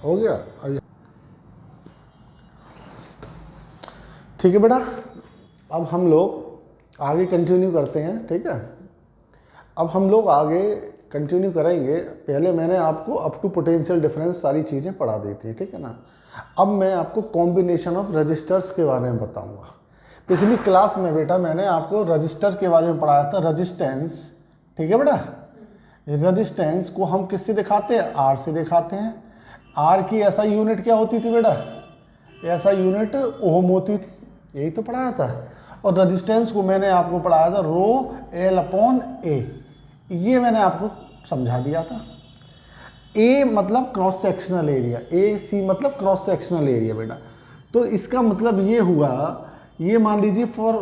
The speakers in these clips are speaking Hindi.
हो गया। ठीक है बेटा, अब हम लोग आगे कंटिन्यू करते हैं। ठीक है, अब हम लोग आगे कंटिन्यू करेंगे। पहले मैंने आपको अप टू पोटेंशियल डिफरेंस सारी चीज़ें पढ़ा दी थी, ठीक है ना। अब मैं आपको कॉम्बिनेशन ऑफ रजिस्टर्स के बारे में बताऊंगा। पिछली क्लास में बेटा मैंने आपको रजिस्टर के बारे में पढ़ाया था, रजिस्टेंस। ठीक है बेटा, रजिस्टेंस को हम किससे दिखाते हैं? आर से दिखाते हैं। आर की ऐसा यूनिट क्या होती थी बेटा? ऐसा यूनिट ओम होती थी, यही तो पढ़ाया था। और रजिस्टेंस को मैंने आपको पढ़ाया था रो एल अपॉन ए, ये मैंने आपको समझा दिया था। ए मतलब क्रॉस सेक्शनल एरिया, ए सी मतलब क्रॉस सेक्शनल एरिया बेटा। तो इसका मतलब ये हुआ, ये मान लीजिए फॉर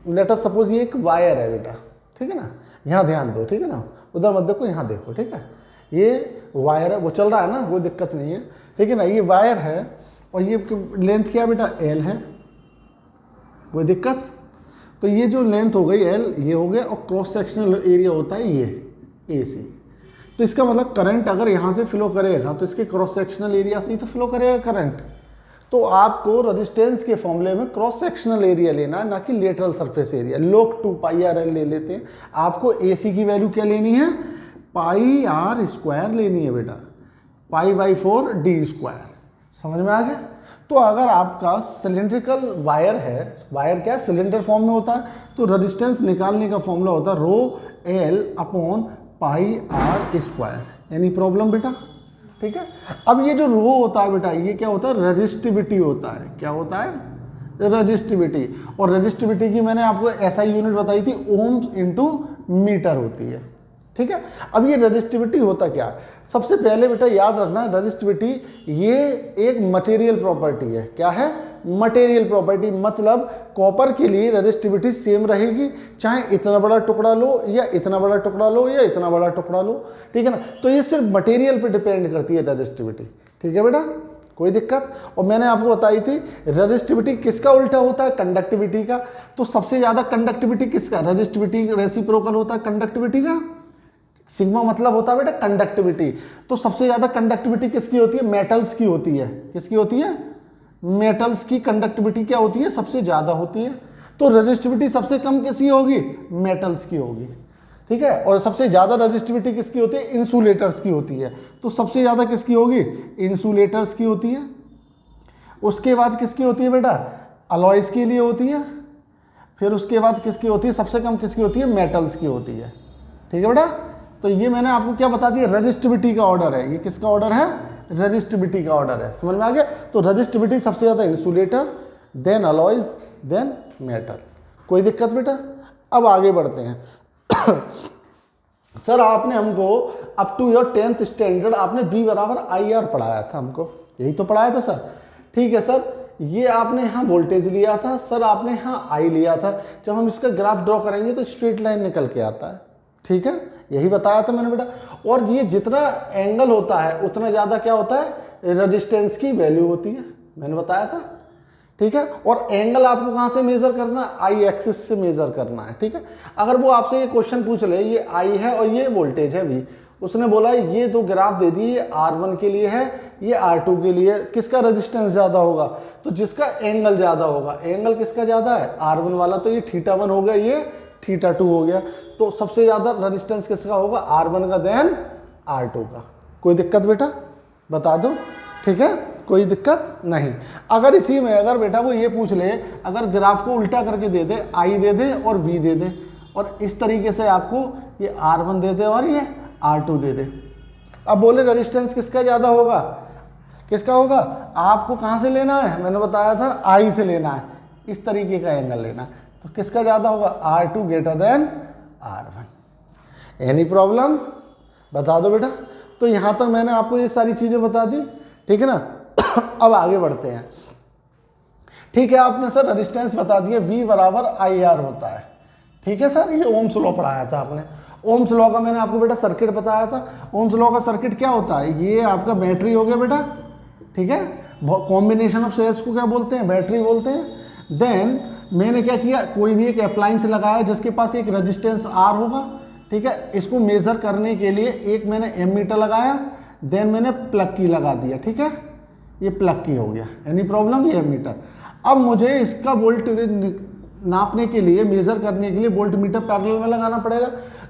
लेट अस सपोज ये एक वायर है बेटा, ठीक है ना। यहाँ ध्यान दो, ठीक है ना, उधर मत देखो, यहाँ देखो, ठीक है। ये वायर है, वो चल रहा है ना, कोई दिक्कत नहीं है, ठीक है ना। ये वायर है और ये लेंथ क्या बेटा? एल है, कोई दिक्कत? तो ये जो लेंथ हो गई एल, ये हो गया, और क्रॉस सेक्शनल एरिया होता है ये ए सी। तो इसका मतलब करंट अगर यहाँ से फ्लो करेगा तो इसके क्रॉस सेक्शनल एरिया से ही तो फ्लो करेगा करंट। तो आपको रेजिस्टेंस के फॉर्मूले में क्रॉस सेक्शनल एरिया लेना है, ना कि लेटरल सरफेस एरिया। लोग 2 पाई आर एल ले लेते हैं, आपको ए सी की वैल्यू क्या लेनी है? पाई आर स्क्वायर लेनी है बेटा, पाई बाई 4 डी स्क्वायर। समझ में आ गया? तो अगर आपका सिलेंड्रिकल वायर है, वायर क्या सिलेंडर फॉर्म में होता है, तो रेजिस्टेंस निकालने का फॉर्मूला होता है rho L upon pi R square. Any problem बेटा? ठीक है। अब ये जो रो होता है बेटा, ये क्या होता है? रेजिस्टिविटी होता है। क्या होता है? रेजिस्टिविटी। और रेजिस्टिविटी की मैंने आपको ऐसा यूनिट बताई थी, ओम्स इंटू मीटर होती है, ठीक है। अब ये रेजिस्टिविटी होता क्या है? सबसे पहले बेटा याद रखना, रेजिस्टिविटी ये एक मटेरियल प्रॉपर्टी है। क्या है? Material property. मतलब कॉपर के लिए रेजिस्टिविटी सेम रहेगी, चाहे इतना बड़ा टुकड़ा लो या इतना बड़ा टुकड़ा लो या इतना बड़ा टुकड़ा लो, ठीक है ना। तो ये सिर्फ मटेरियल पे डिपेंड करती है रेजिस्टिविटी, ठीक है बेटा, कोई दिक्कत? और मैंने आपको बताई थी रेजिस्टिविटी किसका उल्टा होता है? कंडक्टिविटी का। तो सबसे ज्यादा कंडक्टिविटी किसका? रेजिस्टिविटी रेसिप्रोकल होता है कंडक्टिविटी का। सिग्मा मतलब होता है बेटा कंडक्टिविटी। तो सबसे ज्यादा कंडक्टिविटी किसकी होती है? मेटल्स की होती है। किसकी होती है? मेटल्स की कंडक्टिविटी क्या होती है? सबसे ज्यादा होती है। तो रेजिस्टिविटी सबसे कम किसकी होगी? मेटल्स की होगी, ठीक है। और सबसे ज्यादा रेजिस्टिविटी किसकी होती है? इंसुलेटर्स की होती है। तो सबसे ज्यादा किसकी होगी? इंसुलेटर्स की होती है। उसके बाद किसकी होती है बेटा? अलॉयज के लिए होती है। फिर उसके बाद किसकी होती है? सबसे कम किसकी होती है? मेटल्स की होती है, ठीक है बेटा। तो ये मैंने आपको क्या बता दिया? रेजिस्टिविटी का ऑर्डर है। ये किसका ऑर्डर है? रेजिस्टिविटी का ऑर्डर है। समझ में आ गया? तो रेजिस्टिविटी सबसे ज्यादा insulator, then alloys, then metal. कोई दिक्कत बेटा? अब आगे बढ़ते हैं। सर आपने हमको up to your 10th standard आपने B बराबर IR पढ़ाया था हमको, यही तो पढ़ाया था सर। ठीक है सर, ये आपने यहाँ वोल्टेज लिया था सर, आपने यहाँ I लिया था। जब हम इसका ग्राफ ड्रॉ करेंगे तो स्ट्रेट लाइन निकल के आता है, ठीक है, यही बताया था मैंने बेटा। और ये जितना एंगल होता है उतना ज़्यादा क्या होता है? रेजिस्टेंस की वैल्यू होती है, मैंने बताया था, ठीक है। और एंगल आपको कहाँ से मेजर करना है? आई एक्सिस से मेजर करना है, ठीक है। अगर वो आपसे ये क्वेश्चन पूछ ले, ये आई है और ये वोल्टेज है भी, उसने बोला ये दो ग्राफ दे दिए, ये R1 के लिए है, ये R2 के लिए, किसका रेजिस्टेंस ज्यादा होगा? तो जिसका एंगल ज्यादा होगा। एंगल किसका ज्यादा है? R1 वाला। तो ये θ1 हो गया, ये θ2 हो गया। तो सबसे ज्यादा रेजिस्टेंस किसका होगा? R1 का, देन R2 का। कोई दिक्कत बेटा? बता दो, ठीक है, कोई दिक्कत नहीं। अगर इसी में अगर बेटा वो ये पूछ ले, अगर ग्राफ को उल्टा करके दे दे, I दे दे और V दे दे, और इस तरीके से आपको ये R1 दे दे और ये R2 दे दे, अब बोले रेजिस्टेंस किसका ज्यादा होगा? किसका होगा? आपको कहाँ से लेना है? मैंने बताया था I से लेना है, इस तरीके का एंगल लेना है। तो किसका ज्यादा होगा? R2 greater than R1। Any problem? बता दो बेटा। तो यहां तक मैंने आपको ये सारी चीजें बता दी, ठीक है ना। अब आगे बढ़ते हैं, ठीक है। आपने सर रेजिस्टेंस बता दिया, V बराबर IR होता है, ठीक है सर। ये ओम्स लॉ पढ़ाया था आपने। ओम्स लॉ का मैंने आपको बेटा सर्किट बताया था। ओम्स लॉ का सर्किट क्या होता है? ये आपका बैटरी हो गया बेटा, ठीक है। कॉम्बिनेशन ऑफ सेल्स को क्या बोलते हैं? बैटरी बोलते हैं। देन मैंने क्या किया? कोई भी एक अप्लायंस लगाया जिसके पास एक रेजिस्टेंस R होगा, ठीक है। इसको मेजर करने के लिए एक मैंने एमीटर लगाया, देन मैंने प्लग की लगा दिया, ठीक है, ये प्लग की हो गया, एनी प्रॉब्लम, ये मीटर। अब मुझे इसका वोल्ट नापने के लिए, मेजर करने के लिए वोल्ट मीटर पैरेलल में लगाना पड़ेगा।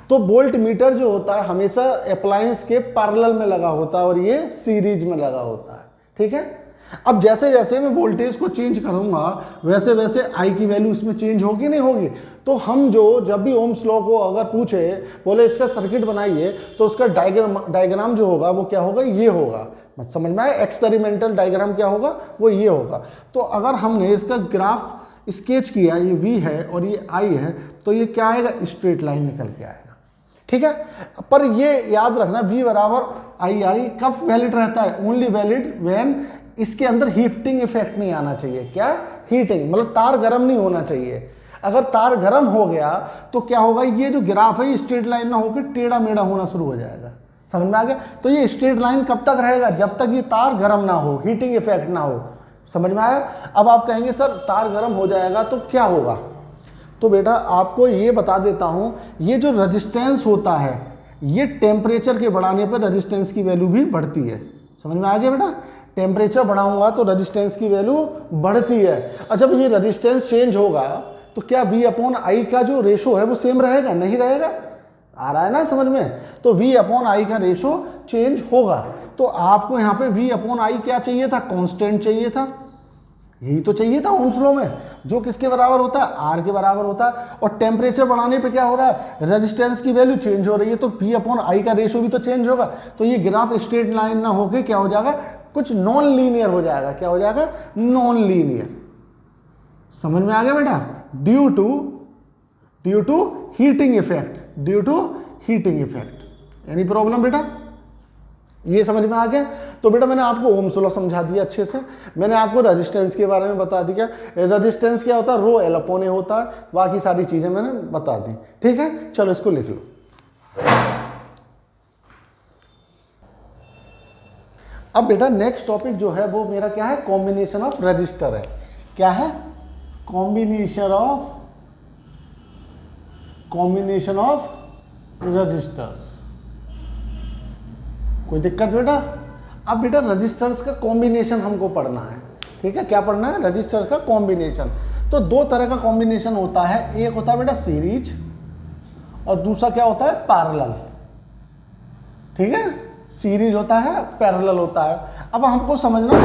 तो वोल्ट मीटर जो होता है हमेशा अप्लायंस के पैरेलल में लगा होता है और ये सीरीज में लगा होता है, ठीक है। अब जैसे जैसे मैं वोल्टेज को चेंज करूंगा वैसे वैसे आई की वैल्यू इसमें चेंज होगी नहीं होगी। तो हम जब भी ओम्स लॉ को अगर पूछे, बोले इसका सर्किट बनाइए, तो उसका डायग्राम जो होगा वो क्या होगा, ये होगा। मत समझ में आया, एक्सपेरिमेंटल डायग्राम क्या होगा, वो ये होगा। तो अगर हमने इसका ग्राफ स्केच किया, ये V है और ये I है, तो ये क्या आएगा, स्ट्रेट लाइन निकल के आएगा, ठीक है। पर ये याद रखना V बराबर I कब वैलिड रहता है, ओनली वैलिड व्हेन इसके अंदर हीटिंग इफेक्ट नहीं आना चाहिए। क्या, हीटिंग मतलब तार गर्म नहीं होना चाहिए। अगर तार गर्म हो गया तो क्या होगा, ये जो ग्राफ है स्ट्रेट लाइन ना होकर टेढ़ा मेढ़ा होना शुरू हो जाएगा। समझ में आ गया। तो ये स्ट्रेट लाइन कब तक रहेगा, जब तक ये तार गर्म ना हो, हीटिंग इफेक्ट ना हो। समझ में आया। अब आप कहेंगे सर तार गर्म हो जाएगा तो क्या होगा, तो बेटा आपको ये बता देता हूं, ये जो रेजिस्टेंस होता है ये टेम्परेचर के बढ़ाने पर रेजिस्टेंस की वैल्यू भी बढ़ती है। समझ में आ गया बेटा, टेम्परेचर बढ़ाऊंगा तो रेजिस्टेंस की वैल्यू बढ़ती है। और जब ये रेजिस्टेंस चेंज होगा तो क्या V/I का जो रेशो है वो सेम रहेगा, नहीं रहेगा। आ रहा है ना समझ में। तो V/I का रेशो चेंज होगा। तो आपको यहाँ पे V/I क्या चाहिए था, कांस्टेंट चाहिए था, यही तो चाहिए था ओम्स लॉ में, जो किसके बराबर होता है, R के बराबर होता है। और टेम्परेचर बढ़ाने पे क्या हो रहा है, रेजिस्टेंस की वैल्यू चेंज हो रही है, तो V/I का रेशो भी तो चेंज होगा। तो ये ग्राफ स्ट्रेट लाइन ना होके क्या हो जाएगा, कुछ नॉन लीनियर हो जाएगा। क्या हो जाएगा, नॉन लीनियर। समझ में आ गया बेटा, due to heating effect, any problem बेटा, ये समझ में आ गया। तो बेटा मैंने आपको ओम्स लॉ समझा दिया अच्छे से, मैंने आपको रेजिस्टेंस के बारे में बता दिया। रेजिस्टेंस क्या होता है, रो L अपॉन A होता है, बाकी सारी चीजें मैंने बता दी, ठीक है। चलो इसको लिख लो। अब बेटा नेक्स्ट टॉपिक जो है वो मेरा क्या है, कॉम्बिनेशन ऑफ रजिस्टर है। क्या है, कॉम्बिनेशन ऑफ रजिस्टर्स। कोई दिक्कत बेटा। अब बेटा रजिस्टर्स का कॉम्बिनेशन हमको पढ़ना है, ठीक है। क्या पढ़ना है, रजिस्टर्स का कॉम्बिनेशन। तो दो तरह का कॉम्बिनेशन होता है, एक होता है बेटा सीरीज और दूसरा क्या होता है, पैरेलल, ठीक है। सीरीज होता है, पैरेलल होता है। अब हमको समझना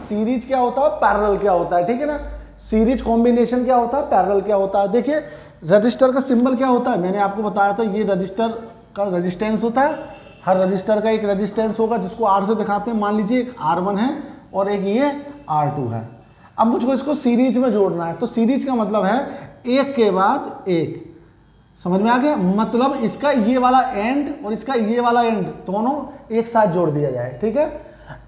सीरीज क्या होता है, पैरेलल क्या होता है, ठीक है ना। सीरीज कॉम्बिनेशन क्या होता है, पैरेलल क्या होता है। देखिए रजिस्टर का सिंबल क्या होता है, मैंने आपको बताया था, ये रजिस्टर का रेजिस्टेंस होता है। हर रजिस्टर का एक रेजिस्टेंस होगा जिसको R से दिखाते हैं। मान लीजिए एक R1 है और एक ये R2 है। अब मुझको इसको सीरीज में जोड़ना है, तो सीरीज का मतलब है एक के बाद एक। समझ में आ गया, मतलब इसका ये वाला एंड और इसका ये वाला एंड दोनों एक साथ जोड़ दिया जाए, ठीक है।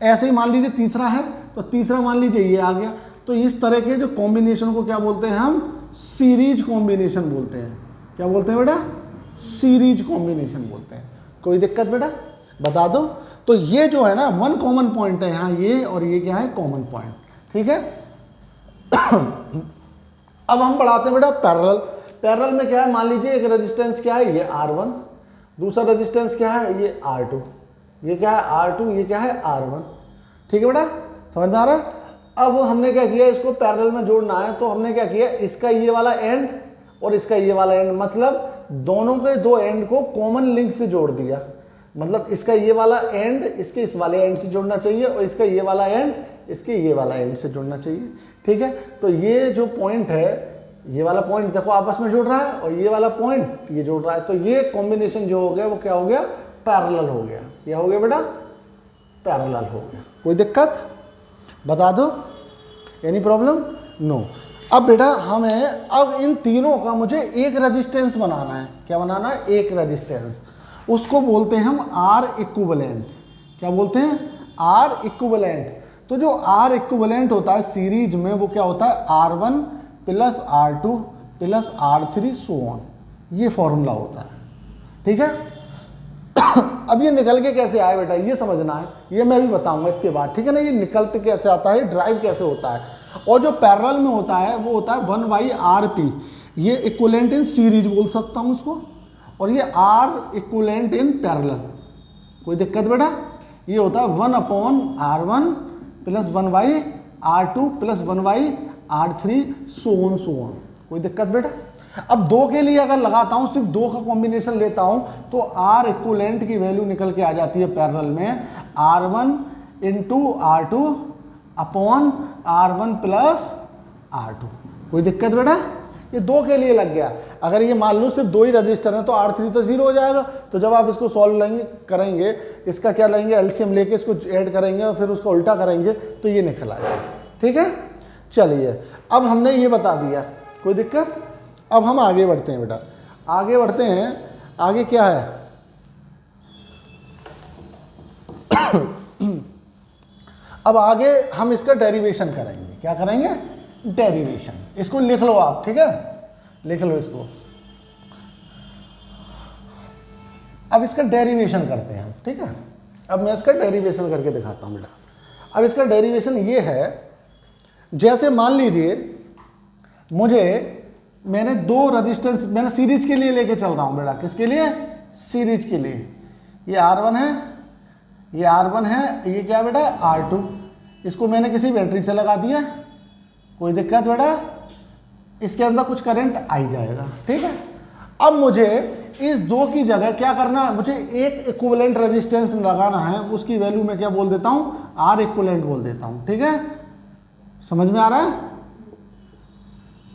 ऐसे ही मान लीजिए तीसरा है तो तीसरा मान लीजिए ये आ गया। तो इस तरह के जो कॉम्बिनेशन को क्या बोलते हैं, हम सीरीज कॉम्बिनेशन बोलते हैं। क्या बोलते हैं बेटा, सीरीज कॉम्बिनेशन बोलते हैं। कोई दिक्कत बेटा, बता दो। तो ये जो है ना वन कॉमन पॉइंट है यहाँ, ये और ये क्या है, कॉमन पॉइंट, ठीक है। अब हम पढ़ाते हैं बेटा पैरेलल। पैरेलल में क्या है, मान लीजिए एक रेजिस्टेंस क्या है, ये R1, दूसरा रेजिस्टेंस क्या है, ये R2, ये क्या है R2, ये क्या है R1, ठीक है बेटा, समझ में आ रहा है। अब हमने क्या किया, इसको पैरेलल में जोड़ना है, तो हमने क्या किया, इसका ये वाला एंड और इसका ये वाला एंड, मतलब दोनों के दो एंड को कॉमन लिंक से जोड़ दिया। मतलब इसका ये वाला एंड इसके इस वाले एंड से जोड़ना चाहिए और इसका ये वाला एंड इसके ये वाला एंड से जोड़ना चाहिए, ठीक है। तो ये जो पॉइंट है, ये वाला पॉइंट देखो आपस में जुड़ रहा है और ये वाला पॉइंट ये जुड़ रहा है। तो ये कॉम्बिनेशन जो हो गया वो क्या हो गया, पैरेलल हो गया। क्या हो गया बेटा, पैरेलल हो गया। कोई दिक्कत, बता दो, एनी प्रॉब्लम, नो। अब बेटा हमें अब इन तीनों का मुझे एक रेजिस्टेंस बनाना है। क्या बनाना है, एक रेजिस्टेंस। उसको बोलते हैं हम R इक्विवेलेंट। क्या बोलते हैं, R इक्विवेलेंट। तो जो R इक्विवेलेंट होता है सीरीज में वो क्या होता है, R1 plus R2 plus R3 so on, ये फॉर्मूला होता है, ठीक है। अब ये निकल के कैसे आए बेटा, ये समझना है, ये मैं भी बताऊंगा इसके बाद, ठीक है ना। ये निकलते कैसे आता है, ड्राइव कैसे होता है। और जो पैरेलल में होता है वो होता है 1/RP, ये इक्विवेलेंट इन सीरीज बोल सकता हूँ उसको, और ये R इक्विवेलेंट इन पैरेलल। कोई दिक्कत बेटा, ये होता है 1/R1 plus 1/R2 plus 1/R3 so on. कोई दिक्कत बेटा? अब 2 के लिए अगर लगाता हूं, सिर्फ 2 का कॉम्बिनेशन लेता हूं, तो R इक्विवेलेंट की वैल्यू निकल के आ जाती है पैरेलल में R1 into R2 upon R1 plus R2। कोई दिक्कत बेटा? ये 2 के लिए लग गया। अगर ये मान लो सिर्फ 2 ही रजिस्टर हैं तो R3 तो 0 हो जाएगा। तो जब आप इसको सॉल्व करेंगे, इसका क्या लेंगे, एलसीएम लेके इसको ऐड करेंगे और फिर उसको उल्टा करेंगे तो ये निकल आएगा। ठीक है, चलिए अब हमने ये बता दिया, कोई दिक्कत? अब हम आगे बढ़ते हैं बेटा, आगे बढ़ते हैं। आगे क्या है? अब आगे हम इसका डेरिवेशन करेंगे। क्या करेंगे? डेरिवेशन। इसको लिख लो आप, ठीक है, लिख लो इसको। अब इसका डेरिवेशन करते हैं, ठीक है। अब मैं इसका डेरिवेशन करके दिखाता हूं बेटा। अब इसका डेरिवेशन ये है, जैसे मान लीजिए मैंने 2 रजिस्टेंस मैंने सीरीज के लिए लेके चल रहा हूं बेटा। किसके लिए? सीरीज के लिए। ये R1 है, ये R1 है, ये क्या बेटा? R2। इसको मैंने किसी बैटरी से लगा दिया। कोई दिक्कत बेटा? इसके अंदर कुछ करंट आई जाएगा, ठीक है। अब मुझे इस 2 की जगह क्या करना है? मुझे एक इक्विवेलेंट रेजिस्टेंस लगाना है। उसकी वैल्यू मैं क्या बोल देता हूं? R इक्विवेलेंट बोल देता हूं, ठीक है। समझ में आ रहा है?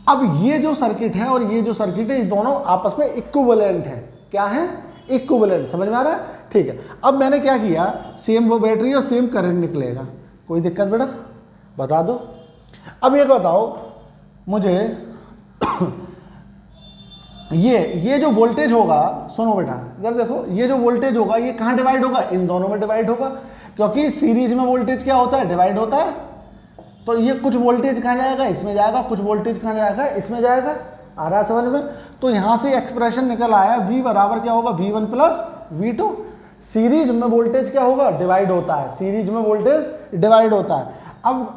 अब ये जो सर्किट है और ये जो सर्किट है, ये दोनों आपस में इक्विवेलेंट है। क्या है? इक्विवेलेंट। समझ में आ रहा है? ठीक है। अब मैंने क्या किया, सेम वो बैटरी और सेम करंट निकलेगा। कोई दिक्कत बेटा? बता दो। अब ये बताओ मुझे ये जो वोल्टेज होगा, सुनो बेटा इधर देखो, ये जो वोल्टेज होगा ये कहाँ डिवाइड होगा? इन दोनों में डिवाइड होगा, क्योंकि सीरीज में वोल्टेज क्या होता है? डिवाइड होता है। तो ये कुछ वोल्टेज कहाँ जाएगा? इसमें जाएगा, कुछ वोल्टेज कहाँ जाएगा? इसमें जाएगा। आ रहा है समझ में? तो यहां से एक्सप्रेशन निकल आया, V बराबर क्या होगा? V1 plus V2। सीरीज में वोल्टेज क्या होगा? डिवाइड होता है। सीरीज में वोल्टेज डिवाइड होता है। अब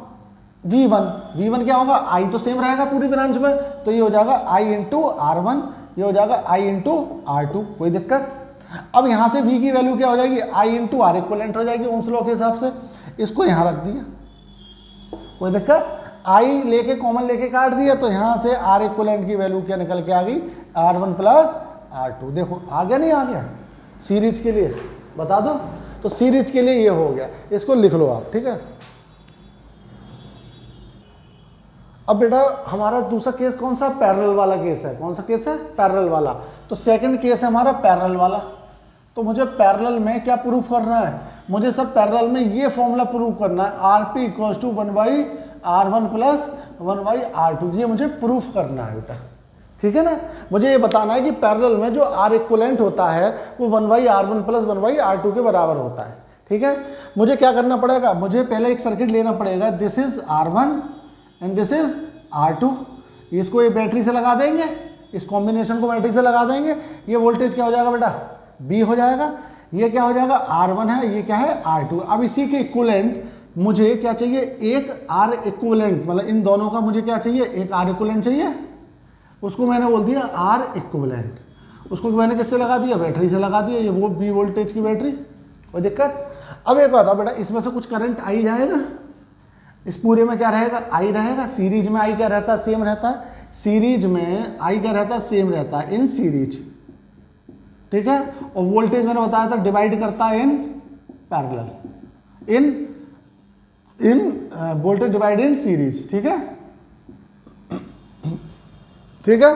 V1 क्या होगा? I तो सेम रहेगा पूरी ब्रांच में, तो ये हो जाएगा I इंटू R1, ये हो जाएगा I इंटू R2। कोई दिक्कत? अब यहां से V की वैल्यू क्या हो जाएगी? I इंटू R इक्विवेलेंट हो जाएगी ओम्स लॉ के हिसाब से। इसको यहां रख दिया। कोई दिक्कत? I लेके कॉमन लेके काट दिया, तो यहां से R इक्विवेलेंट की वैल्यू क्या निकल के आ गई? R1 plus R2। देखो आ गया नहीं आ गया? सीरीज के लिए बता दो। तो सीरीज के लिए ये हो गया, इसको लिख लो आप, ठीक है। अब बेटा हमारा दूसरा केस कौन सा? पैरेलल वाला केस है। कौन सा केस है? पैरेलल वाला। तो सेकंड केस है हमारा पैरेलल वाला। तो मुझे पैरेलल में क्या प्रूफ करना है? मुझे सर पैरेलल में ये फॉर्मूला प्रूफ करना है, RP = 1/R1 प्लस 1/R2। ये मुझे प्रूफ करना है बेटा, ठीक है ना। मुझे ये बताना है कि पैरेलल में जो R इक्विवेलेंट होता है वो 1/R1 प्लस 1/R2 के बराबर होता है, ठीक है। मुझे क्या करना पड़ेगा? मुझे पहले एक सर्किट लेना पड़ेगा। This is R1 and this is R2। इसको ये बैटरी से लगा देंगे, इस कॉम्बिनेशन को बैटरी से लगा देंगे। ये वोल्टेज क्या हो जाएगा बेटा? B हो जाएगा। ये क्या हो जाएगा? R1 है, ये क्या है? R2। अब इसी के इक्विवेलेंट मुझे क्या चाहिए? एक R इक्विवेलेंट, मतलब इन दोनों का मुझे क्या चाहिए? एक R इक्विवेलेंट चाहिए। उसको मैंने बोल दिया R इक्विवेलेंट। उसको मैंने किससे लगा दिया? बैटरी से लगा दिया। ये वो B वोल्टेज की बैटरी। कोई दिक्कत? अब एक बात बेटा, इसमें से कुछ करंट आई जाएगा। इस पूरे में क्या रहेगा? I रहेगा। सीरीज में I क्या रहता है? सेम रहता है। सीरीज में I क्या रहता है? सेम रहता है इन सीरीज, ठीक है। और वोल्टेज मैंने बताया था डिवाइड करता है in parallel, in voltage divide in series, ठीक है, ठीक है।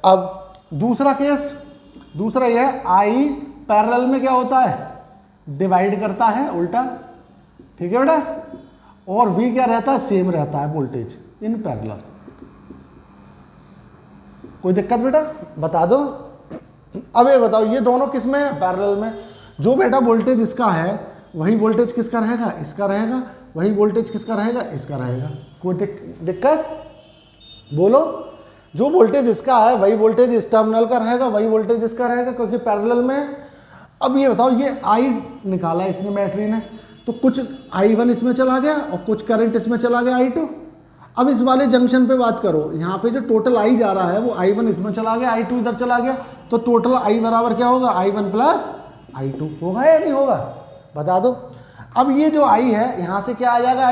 अब दूसरा केस, दूसरा यह है I पैरेलल में क्या होता है? डिवाइड करता है उल्टा, ठीक है बेटा। और V क्या रहता है? सेम रहता है वोल्टेज इन पैरेलल। कोई दिक्कत बेटा? बता दो। अब ये बताओ ये दोनों किस में है? पैरेलल में। जो बेटा वोल्टेज इसका है वही वोल्टेज किसका रहेगा? इसका रहेगा। वही वोल्टेज किसका रहेगा? इसका रहेगा। कोई दिक्कत? बोलो। जो वोल्टेज इसका है वही वोल्टेज इस टर्मिनल का रहेगा, वही वोल्टेज इसका रहेगा, क्योंकि पैरेलल में। अब ये बताओ ये I निकाला इसने बैटरी ने, तो कुछ I1 इसमें चला गया और कुछ करंट इसमें चला गया I2। अब इस वाले जंक्शन पे बात करो, यहाँ पे जो टोटल I जा रहा है वो I1 इसमें चला गया, I2 इधर चला गया, तो टोटल I बराबर क्या होगा? I1 प्लस I2 होगा या नहीं होगा? बता दो। अब ये जो आई है यहाँ से क्या आ जाएगा,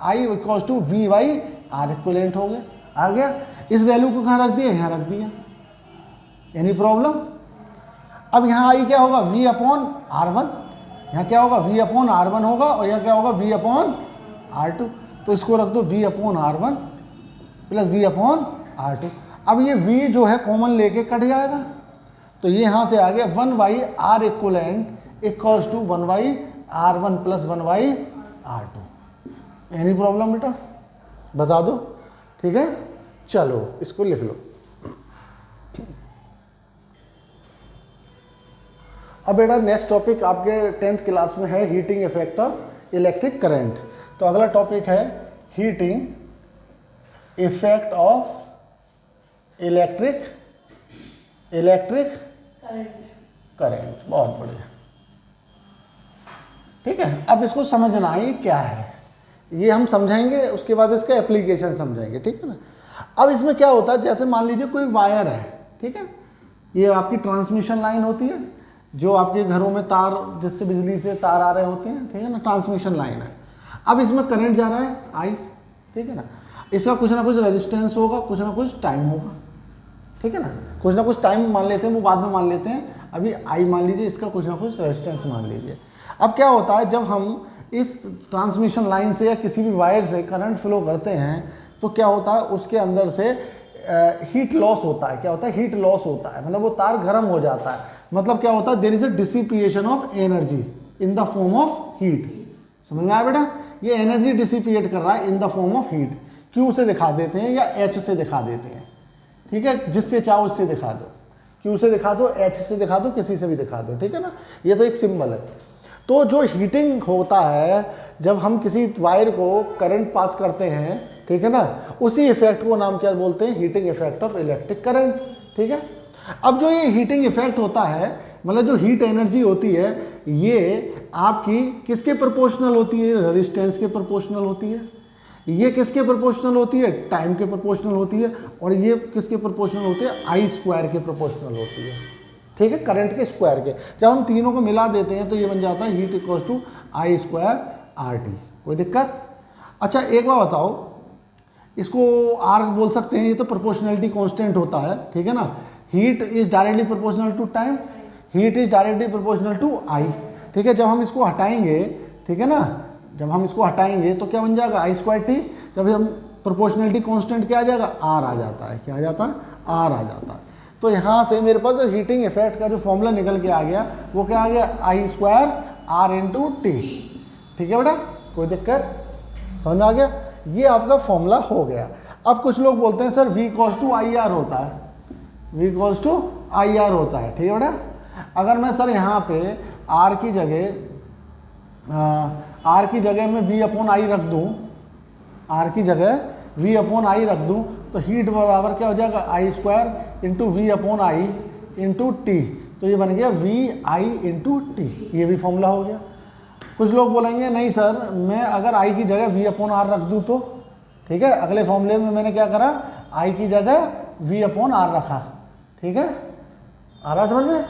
I equals to V by R equivalent हो गया, आ गया। इस वैल्यू को कहाँ रख दिया, यहाँ रख दिया। Any problem? अब यहाँ आई क्या होगा, v अपॉन R1, यहाँ क्या होगा v अपॉन R1 होगा, और यहाँ क्या होगा v अपॉन R2। तो इसको रख दो v upon R1 plus v upon R2। अब ये v जो है कॉमन लेके कट जाएगा, तो ये यहाँ से आ गया 1 by R equivalent equals to 1 by R1 plus 1 by R2। Any problem बेटा, बता दो, ठीक है। चलो इसको लिख लो। अब बेटा नेक्स्ट टॉपिक आपके 10th क्लास में है heating effect of electric current. तो अगला टॉपिक है heating effect of electric current. बहुत बढ़िया, ठीक है। अब इसको समझना ही क्या है, ये हम समझेंगे, उसके बाद इसका एप्लीकेशन समझेंगे, ठीक है ना। अब इसमें क्या होता है, जैसे मान लीजिए कोई वायर है, ठीक है, ये आपकी ट्रांसमिशन लाइन होती है, जो आपके घरों में तार, जिससे बिजली से तार आ रहे होते हैं, ठीक है ना, ट्रांसमिशन लाइन है। अब इसमें करंट जा रहा है आई, ठीक है ना, इसका कुछ ना कुछ रेजिस्टेंस होगा, कुछ ना कुछ टाइम होगा, ठीक है ना, कुछ ना कुछ टाइम मान लेते हैं, वो बाद में मान लेते हैं। अभी आई मान लीजिए, इसका कुछ ना कुछ रेजिस्टेंस मान लीजिए। अब क्या होता है, जब हम इस ट्रांसमिशन लाइन से या किसी भी वायर से करंट फ्लो करते हैं, तो क्या होता है, उसके अंदर से हीट लॉस होता है। क्या होता है, हीट लॉस होता है, मतलब वो तार गर्म हो जाता है। मतलब क्या होता है, there is a dissipation of energy in the form of heat. समझ में आया बेटा, ये एनर्जी डिसिपिएट कर रहा है इन the form of heat. Q से दिखा देते हैं या एच से दिखा देते हैं, ठीक है, जिससे चाहो उससे दिखा दो, क्यू से दिखा दो, एच से दिखा दो, किसी से भी दिखा दो, ठीक है ना। ये तो एक सिंबल है। तो जो हीटिंग होता है, जब हम किसी वायर को करंट पास करते हैं, ठीक है ना, उसी इफेक्ट को नाम क्या बोलते हैं, heating effect of electric current, ठीक है। अब जो ये हीटिंग इफेक्ट होता है, मतलब जो हीट एनर्जी होती है, ये आपकी किसके प्रोपोर्शनल होती है, रेजिस्टेंस के प्रोपोर्शनल होती है। ये किसके प्रोपोर्शनल होती है, टाइम के प्रोपोर्शनल होती है। और ये किसके प्रोपोर्शनल होती है, आई स्क्वायर के प्रोपोर्शनल होती है, ठीक है, करंट के स्क्वायर के। जब हम तीनों को मिला देते हैं तो ये बन जाता है heat equals to I square R T. कोई दिक्कत? अच्छा एक बार बताओ, इसको आर बोल सकते हैं, ये तो प्रोपोर्शनलिटी कांस्टेंट होता है, ठीक है ना। Heat is directly proportional to time, heat is directly proportional to I, ठीक है। जब हम इसको हटाएंगे, ठीक है ना, जब हम इसको हटाएंगे तो क्या बन जाएगा, आई स्क्वायर टी। जब हम प्रोपोर्शनलिटी कांस्टेंट क्या आ जाएगा, आर आ जाता है। क्या आ जाता है, आर आ जाता है। तो यहाँ से मेरे पास जो हीटिंग इफेक्ट का जो फॉर्मूला निकल के आ गया, वो क्या आ गया, आई स्क्वायर आर इंटू टी, ठीक है बेटा। कोई दिक्कत, समझ में आ गया, ये आपका फॉर्मूला हो गया। अब कुछ लोग बोलते हैं sir V cos two I R होता है, V cos two I R होता है, ठीक है बेटा। अगर मैं सर यहाँ पे R की जगह मैं V अपॉन आई रख दूँ, R की जगह V अपॉन आई रख दूँ, तो हीट बराबर क्या हो जाएगा, I square into V upon I into T. तो ये बन गया वी आई इंटू टी, ये भी फॉर्मूला हो गया। कुछ लोग बोलेंगे नहीं सर, मैं अगर आई की जगह वी अपॉन आर रख दूँ तो, ठीक है, अगले फॉर्मूले में मैंने क्या करा, आई की जगह वी अपॉन आर रखा, ठीक है, आ रहा समझ में।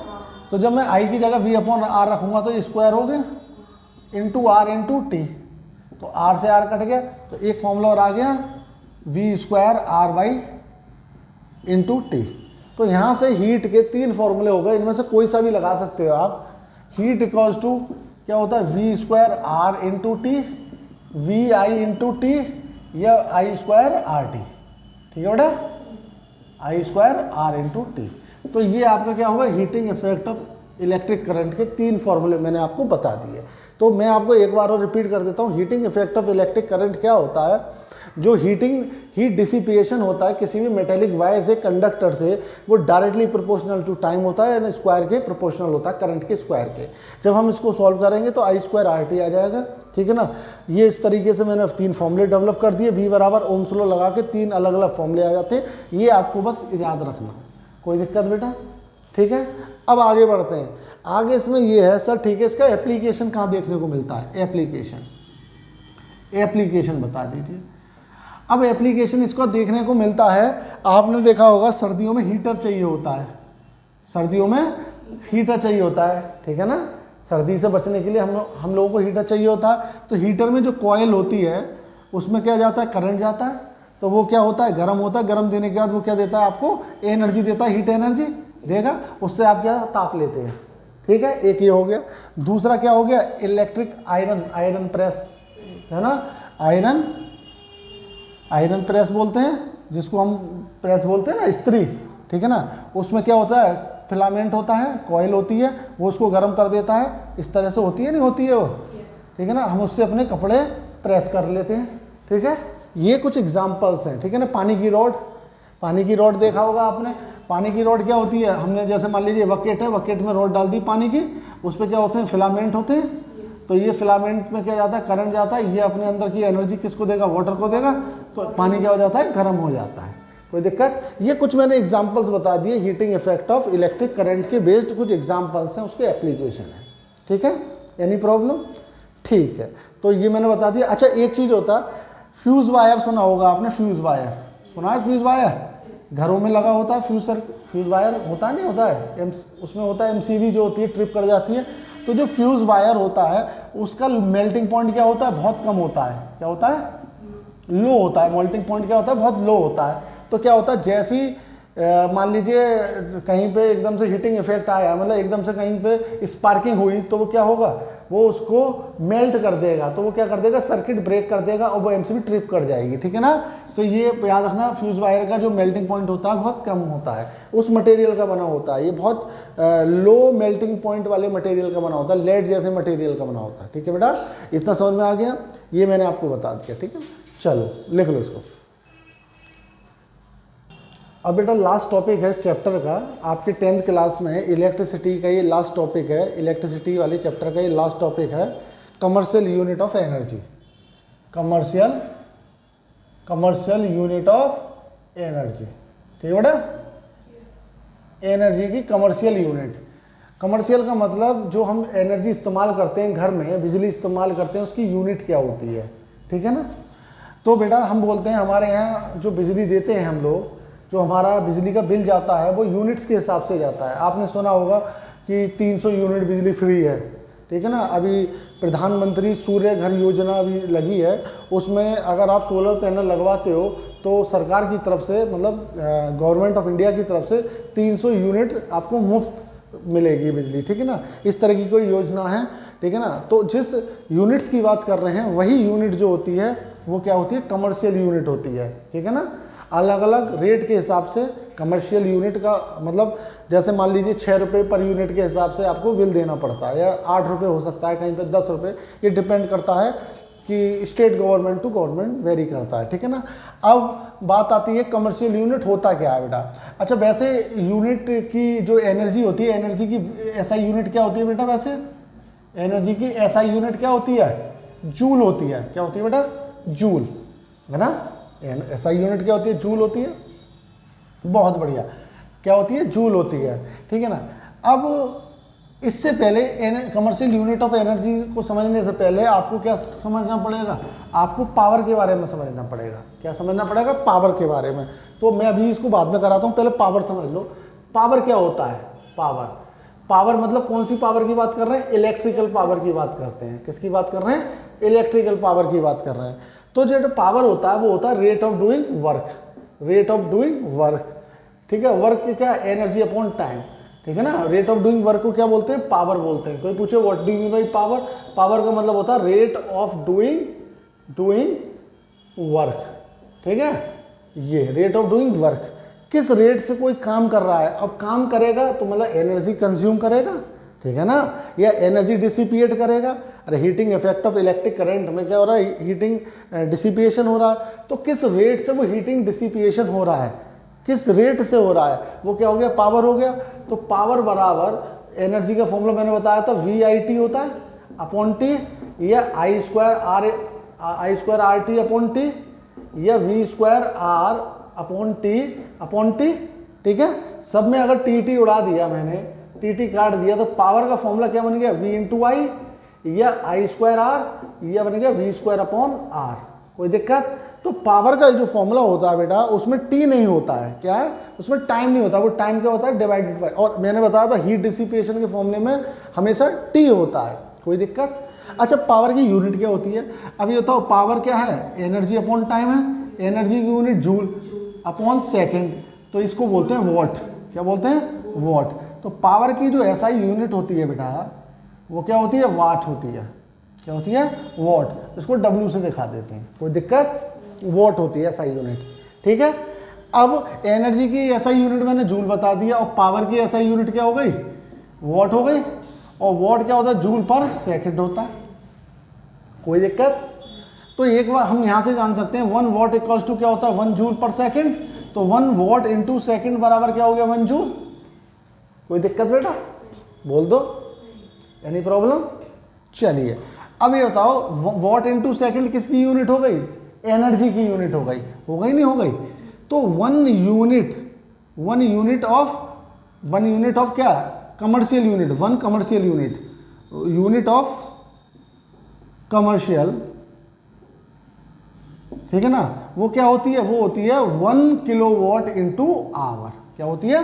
तो जब मैं आई की जगह वी अपॉन आर रखूँगा तो ये स्क्वायर हो गया इंटू आर इंटू टी। तो आर से आर कट गया, तो एक फॉर्मूला और आ गया, V square R by into T. तो यहाँ से हीट के 3 फॉर्मूले हो गए, इनमें से कोई सा भी लगा सकते हो आप। हीट इक्वल्स टू क्या होता है, V square R into T, V I into T, या आई स्क्वायर आर टी, ठीक है बेटा, I square R into T. तो ये आपका क्या होगा, heating effect of electric current के 3 फॉर्मूले मैंने आपको बता दिए। तो मैं आपको एक बार और रिपीट कर देता हूँ, heating effect of electric current क्या होता है, जो हीट डिसिपिएशन होता है किसी भी मेटेलिक वायर से, कंडक्टर से, वो डायरेक्टली प्रोपोर्शनल टू टाइम होता है, यानी स्क्वायर के प्रोपोर्शनल होता है, करंट के स्क्वायर के। जब हम इसको सॉल्व करेंगे तो आई स्क्वायर आर टी आ जाएगा, ठीक है ना। ये इस तरीके से मैंने 3 फॉर्मूले डेवलप कर दिए, वी बराबर ओम्स लॉ लगा के 3 अलग अलग फॉर्मूले आ जाते हैं। ये आपको बस याद रखना, कोई दिक्कत बेटा, ठीक है। अब आगे बढ़ते हैं, आगे इसमें ये है सर, ठीक है, इसका एप्लीकेशन कहाँ देखने को मिलता है, एप्लीकेशन बता दीजिए। अब एप्लीकेशन इसको देखने को मिलता है, आपने देखा होगा सर्दियों में हीटर चाहिए होता है, सर्दियों में हीटर चाहिए होता है, ठीक है ना। सर्दी से बचने के लिए हम लोगों को हीटर चाहिए होता है। तो हीटर में जो कॉयल होती है उसमें क्या जाता है, करंट जाता है, तो वो क्या होता है, गर्म होता है। गर्म देने के बाद वो क्या देता है, आपको एनर्जी देता है, हीट एनर्जी देगा, उससे आप क्या ताप लेते हैं। ठीक है, एक ये हो गया। दूसरा क्या हो गया, इलेक्ट्रिक आयरन प्रेस, है ना, आयरन प्रेस बोलते हैं जिसको हम प्रेस बोलते हैं ना, इस्त्री। ठीक है ना, उसमें क्या होता है, फिलामेंट होता है, कॉइल होती है, वो उसको गर्म कर देता है। इस तरह से होती है, नहीं होती है वो, ठीक है ना, हम उससे अपने कपड़े प्रेस कर लेते हैं। ठीक है, ये कुछ एग्जाम्पल्स हैं। ठीक है ना, पानी की रॉड देखा होगा आपने। पानी की रॉड क्या होती है, हमने जैसे मान लीजिए बकेट है, बकेट में रॉड डाल दी पानी की, उस पर क्या होते हैं, फिलामेंट होते हैं। तो ये फिलामेंट में क्या जाता है, करंट जाता है, ये अपने अंदर की एनर्जी किसको देगा, वाटर को देगा, तो पानी क्या हो जाता है, गर्म हो जाता है। कोई दिक्कत? ये कुछ मैंने एग्जांपल्स बता दिए, heating effect of electric current के बेस्ड कुछ एग्जांपल्स हैं, उसके एप्लीकेशन है। ठीक है, एनी प्रॉब्लम? ठीक है, तो ये मैंने बता दिया। अच्छा, एक चीज़ होता है, फ्यूज़ वायर सुना होगा आपने, फ्यूज़ वायर सुना है, फ्यूज़ वायर घरों में लगा होता है, फ्यूज़ वायर होता नहीं होता है, उसमें होता है MCV जो होती है, ट्रिप कर जाती है। तो जो फ्यूज़ वायर होता है उसका मेल्टिंग पॉइंट क्या होता है, बहुत कम होता है। क्या होता है, लो होता है। मेल्टिंग पॉइंट क्या होता है, बहुत लो होता है। तो क्या होता है, जैसे ही मान लीजिए कहीं पे एकदम से हीटिंग इफेक्ट आया, मतलब एकदम से कहीं पे स्पार्किंग हुई, तो वो क्या होगा, वो उसको मेल्ट कर देगा। तो वो क्या कर देगा, सर्किट ब्रेक कर देगा और वो MCB ट्रिप कर जाएगी। ठीक है ना, तो ये याद रखना, फ्यूज वायर का जो मेल्टिंग पॉइंट होता है बहुत कम होता है, उस मटेरियल का बना होता है। ये बहुत लो मेल्टिंग पॉइंट वाले मटेरियल का बना होता है, लेड जैसे मटेरियल का बना होता है। ठीक है बेटा, इतना समझ में आ गया, ये मैंने आपको बता दिया। ठीक है, चलो लिख लो इसको। अब बेटा लास्ट टॉपिक है इस चैप्टर का, आपके 10th क्लास में इलेक्ट्रिसिटी का ये लास्ट टॉपिक है, इलेक्ट्रिसिटी वाले चैप्टर का ये लास्ट टॉपिक है, commercial unit of energy. Commercial unit of energy. ठीक है बेटा, एनर्जी की कमर्शियल यूनिट। कमर्शियल का मतलब जो हम एनर्जी इस्तेमाल करते हैं घर में, बिजली इस्तेमाल करते हैं, उसकी यूनिट क्या होती है। ठीक है ना, तो बेटा हम बोलते हैं हमारे यहाँ जो बिजली देते हैं हम लोग, जो हमारा बिजली का बिल जाता है वो यूनिट्स के हिसाब से जाता है। आपने सुना होगा कि 300 यूनिट बिजली फ्री है। ठीक है ना, अभी प्रधानमंत्री सूर्य घर योजना अभी लगी है, उसमें अगर आप सोलर पैनल लगवाते हो तो सरकार की तरफ से, मतलब गवर्नमेंट ऑफ इंडिया की तरफ से 300 यूनिट आपको मुफ्त मिलेगी बिजली। ठीक है ना, इस तरह की कोई योजना है। ठीक है ना, तो जिस यूनिट्स की बात कर रहे हैं वही यूनिट जो होती है वो क्या होती है, कमर्शियल यूनिट होती है। ठीक है ना, अलग अलग रेट के हिसाब से कमर्शियल यूनिट का मतलब, जैसे मान लीजिए 6 रुपये पर यूनिट के हिसाब से आपको बिल देना पड़ता है, या 8 रुपये हो सकता है, कहीं पे 10 रुपये, ये डिपेंड करता है कि state government to government vary करता है। ठीक है ना, अब बात आती है कमर्शियल यूनिट होता क्या है बेटा। अच्छा, वैसे यूनिट की जो एनर्जी होती है, एनर्जी की SI यूनिट क्या होती है बेटा, वैसे एनर्जी की SI यूनिट क्या होती है, जूल होती है। क्या होती है बेटा, जूल, है ना। SI यूनिट क्या होती है, जूल होती है। बहुत बढ़िया, क्या होती है, जूल होती है। ठीक है ना, अब इससे पहले कमर्शियल यूनिट ऑफ एनर्जी को समझने से पहले आपको क्या समझना पड़ेगा, आपको पावर के बारे में समझना पड़ेगा। क्या समझना पड़ेगा, पावर के बारे में। तो मैं अभी इसको बाद में कराता हूँ, पहले पावर समझ लो। पावर क्या होता है, पावर मतलब कौन सी पावर की बात कर रहे हैं, इलेक्ट्रिकल पावर की बात करते हैं। किसकी बात कर रहे हैं, इलेक्ट्रिकल पावर की बात कर रहे हैं। तो जो पावर होता है वो होता है रेट ऑफ डूइंग वर्क। ठीक है, वर्क क्या, एनर्जी अपॉन टाइम। ठीक है ना, रेट ऑफ डूइंग वर्क को क्या बोलते हैं, पावर बोलते हैं। कोई पूछे what do you mean by power, power का मतलब होता है रेट ऑफ डूइंग वर्क। ठीक है, ये रेट ऑफ डूइंग वर्क, किस रेट से कोई काम कर रहा है। अब काम करेगा तो मतलब एनर्जी कंज्यूम करेगा, ठीक है ना, या एनर्जी डिसिपिएट करेगा। अरे heating effect of electric current में क्या हो रहा है, हीटिंग डिसिपिएशन हो रहा है। तो किस रेट से वो हीटिंग डिसिपिएशन हो रहा है, किस रेट से हो रहा है, वो क्या हो गया, पावर हो गया। तो पावर बराबर एनर्जी का फॉर्मूला मैंने बताया था, VIT होता है अपॉन टी, या I square RT upon T, या V square R upon T. ठीक है, सब में अगर TT उड़ा दिया मैंने, TT काट दिया, तो पावर का फॉर्मूला क्या बन गया, V इंटू आई, या I स्क्वायर R, या बन गया V स्क्वायर अपॉन R। कोई दिक्कत? तो पावर का जो फॉर्मूला होता है बेटा उसमें टी नहीं होता है, क्या है उसमें टाइम नहीं होता, वो टाइम क्या होता है डिवाइडेड बाय, और मैंने बताया था हीट डिसिपेशन के फॉर्मूले में हमेशा टी होता है, कोई दिक्कत। अच्छा पावर की यूनिट क्या होती है, अब ये बताओ पावर क्या है, एनर्जी अपॉन टाइम है, एनर्जी की यूनिट जूल अपॉन सेकेंड, तो इसको बोलते हैं वॉट, क्या बोलते हैं वॉट। तो पावर की जो एसआई यूनिट होती है बेटा वो क्या होती है वाट होती है, क्या होती है वॉट, इसको डब्ल्यू से दिखा देते हैं, कोई दिक्कत, वॉट होती है एसआई यूनिट, ठीक है। अब एनर्जी की एसआई यूनिट मैंने जूल बता दिया, और पावर की एसआई यूनिट क्या हो गई वॉट हो गई, और वॉट क्या होता है जूल पर सेकंड होता है, कोई दिक्कत। तो एक बार हम यहां से जान सकते हैं 1 वॉट इक्वल्स टू क्या होता है 1 जूल पर सेकंड, तो 1 वॉट इंटू सेकंड बराबर क्या हो गया 1 जूल, कोई दिक्कत बेटा बोल दो, एनी प्रॉब्लम। चलिए अब ये बताओ वॉट इंटू सेकंड किसकी यूनिट हो गई, एनर्जी की यूनिट हो गई, नहीं हो गई। तो 1 यूनिट ऑफ क्या commercial unit, 1 commercial unit of commercial, ठीक है ना, वो क्या होती है, वो होती है 1 किलोवाट इंटू आवर, क्या होती है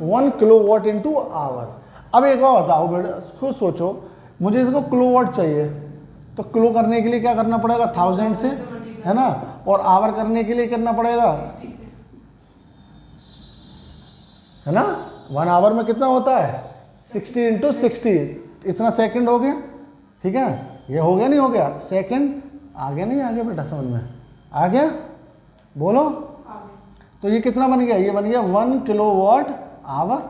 1 किलोवाट इंटू आवर। अब एक बार बताओ बेटा खुद सोचो, मुझे इसको किलोवाट चाहिए, तो किलो करने के लिए क्या करना पड़ेगा 1000 से, है ना, और आवर करने के लिए करना पड़ेगा, है ना, 1 आवर में कितना होता है 60 इंटू 60, इतना सेकंड हो गया, ठीक है ना, ये हो गया नहीं हो गया सेकंड, आ गया नहीं आ गया बेटा समझ में आ गया, बोलो। तो ये कितना बन गया, ये बन गया 1 किलोवाट आवर,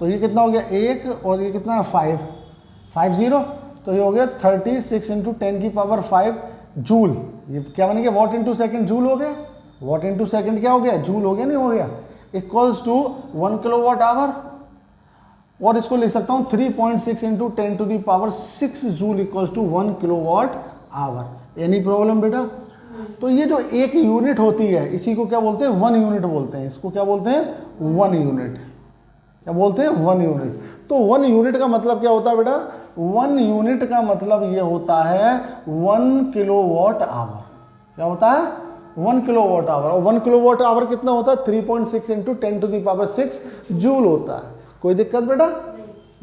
तो ये कितना हो गया 1 और ये कितना 5 तो ये हो गया 36 इंटू 10 की पावर 5 जूल, ये क्या बन गया वॉट इंटू सेकेंड जूल हो गया, वॉट इंटू सेकेंड क्या हो गया जूल हो गया नहीं हो गया, इक्वल्स टू 1 किलोवाट आवर, और इसको लिख सकता हूँ 3.6 into 10 to the power 6 joule equals to 1 kilowatt hour, any problem बेटा। तो ये जो एक यूनिट होती है इसी को क्या बोलते हैं 1 यूनिट बोलते हैं, इसको क्या बोलते हैं 1 यूनिट, क्या बोलते हैं 1 यूनिट। तो 1 यूनिट का मतलब क्या होता है बेटा, 1 यूनिट का मतलब ये होता है 1 किलोवाट आवर, क्या होता है 1 किलोवाट आवर, और 1 किलोवाट आवर कितना होता है 3.6 into 10 to the power 6 joule होता है, कोई दिक्कत बेटा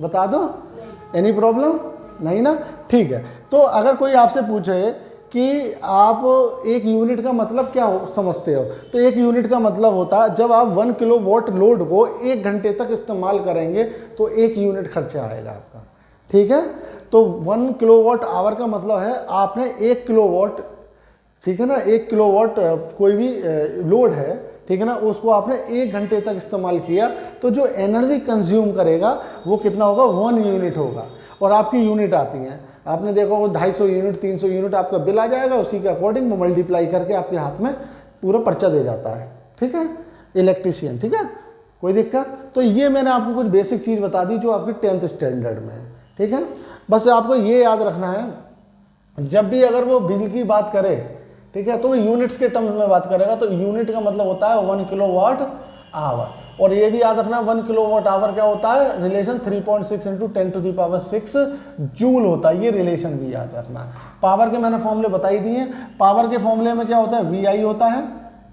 बता दो, एनी प्रॉब्लम नहीं ना, ठीक है। तो अगर कोई आपसे पूछे कि आप एक यूनिट का मतलब क्या समझते हो, तो एक यूनिट का मतलब होता है जब आप 1 किलोवाट लोड को 1 घंटे तक इस्तेमाल करेंगे तो 1 यूनिट खर्चा आएगा आपका, ठीक है। तो 1 किलोवाट आवर का मतलब है आपने 1 किलोवाट, ठीक है ना, 1 किलोवाट कोई भी लोड है, ठीक है ना, उसको आपने 1 घंटे तक इस्तेमाल किया, तो जो एनर्जी कंज्यूम करेगा वो कितना होगा 1 यूनिट होगा। और आपकी यूनिट आती हैं, आपने देखा होगा 250 यूनिट 300 यूनिट आपका बिल आ जाएगा, उसी के अकॉर्डिंग वो मल्टीप्लाई करके आपके हाथ में पूरा पर्चा दे जाता है, ठीक है, इलेक्ट्रीशियन, ठीक है, कोई दिक्कत। तो ये मैंने आपको कुछ बेसिक चीज़ बता दी जो आपकी 10th स्टैंडर्ड में है, ठीक है। बस आपको ये याद रखना है जब भी अगर वो बिल की बात करे, ठीक है, तो वो यूनिट्स के टर्म्स में बात करेगा, तो यूनिट का मतलब होता है 1 किलोवाट आवर, और ये भी याद रखना 1 किलोवाट आवर क्या होता है relation 3.6 into 10 to the power 6 joule होता है, ये रिलेशन भी याद रखना। पावर के मैंने फॉर्मूले बताई दिए, पावर के फॉर्मूले में क्या होता है VI होता है,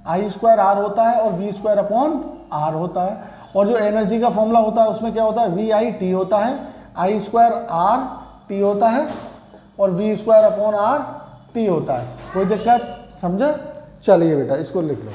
I² R होता है, और V² अपॉन R होता है, और जो एनर्जी का फॉर्मूला होता है उसमें क्या होता है VI T होता है, I² R T होता है, और V² अपॉन R T होता है, कोई दिक्कत समझे। चलिए बेटा इसको लिख लो।